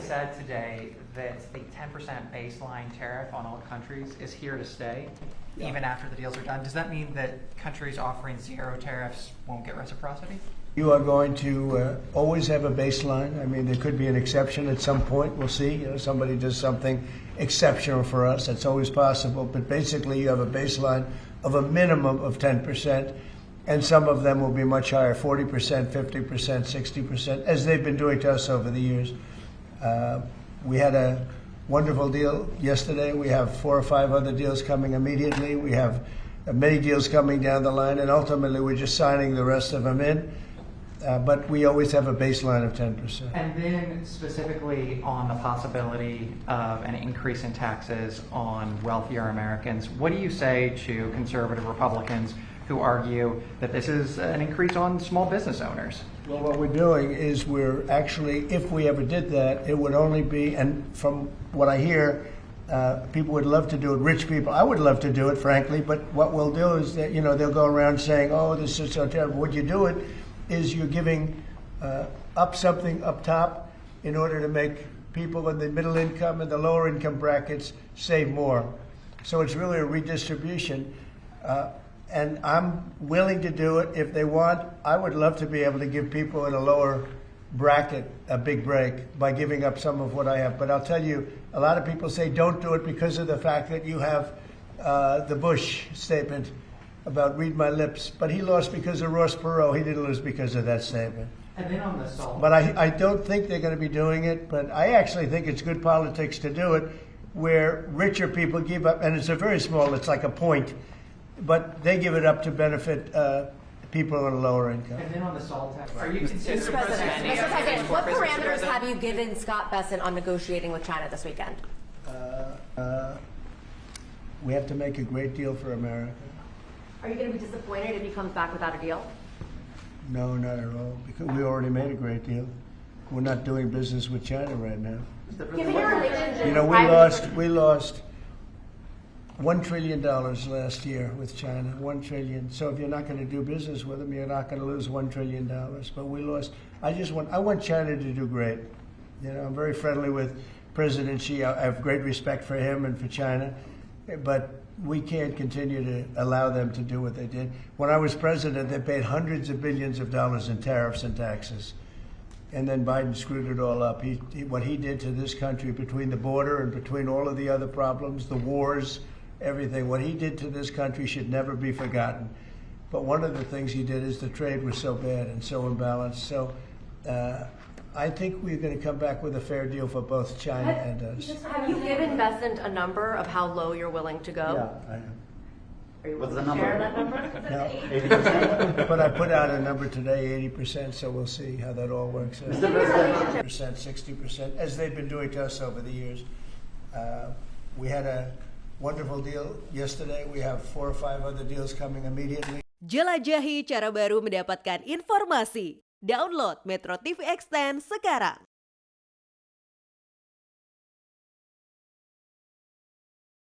said today that the 10% baseline tariff on all countries is here to stay, even after the deals are done. Does that mean that countries offering zero tariffs won't get reciprocity? You are going to always have a baseline. I mean, there could be an exception at some point. We'll see. You know, somebody does something exceptional for us. That's always possible. But basically, you have a baseline of a minimum of 10%, and some of them will be much higher, 40%, 50%, 60%, as they've been doing to us over the years. We had a wonderful deal yesterday. We have 4 or 5 other deals coming immediately. We have many deals coming down the line, and ultimately we're just signing the rest of them in. But we always have a baseline of 10%. And then specifically on the possibility of an increase in taxes on wealthier Americans, what do you say to conservative Republicans who argue that this is an increase on small business owners? Well, what we're doing is we're actually, if we ever did that, it would only be, and from what I hear, people would love to do it, rich people. I would love to do it, frankly, but what we'll do is that, you know, they'll go around saying, oh, this is so terrible. Would you do it? Is you're giving up something up top in order to make people in the middle income and the lower income brackets save more. So it's really a redistribution. And I'm willing to do it if they want. I would love to be able to give people in a lower bracket a big break by giving up some of what I have. But I'll tell you, a lot of people say don't do it because of the fact that you have the Bush statement about read my lips, but he lost because of Ross Perot. He didn't lose because of that statement. And then on the salt. But I don't think they're going to be doing it, but I actually think it's good politics to do it where richer people give up, and it's a very small, it's like a point, but they give it up to benefit people on a lower income. And then on the salt tax, are you considering... Mr. President, what parameters have you given Scott Bessent on negotiating with China this weekend? We have to make a great deal for America. Are you going to be disappointed if he comes back without a deal? No, not at all, because we already made a great deal. We're not doing business with China right now. Given your relationship, you know, we lost $1 trillion last year with China, $1 trillion. So if you're not going to do business with them, you're not going to lose $1 trillion. But we lost. I want China to do great. You know, I'm very friendly with President Xi. I have great respect for him and for China, but we can't continue to allow them to do what they did. When I was president, they paid hundreds of billions of dollars in tariffs and taxes. And then Biden screwed it all up. What he did to this country between the border and between all of the other problems, the wars, everything, what he did to this country should never be forgotten. But one of the things he did is the trade was so bad and so imbalanced. So I think we're going to come back with a fair deal for both China and us. Have you given Bessent a number of how low you're willing to go? Yeah, I am. Are you willing to share that number? No. But I put out a number today, 80%, so we'll see how that all works out. 50%, 60%, as they've been doing to us over the years. We had a wonderful deal yesterday. We have 4 or 5 other deals coming immediately. Jelajahi cara baru mendapatkan informasi. Download MetroTV Extend sekarang.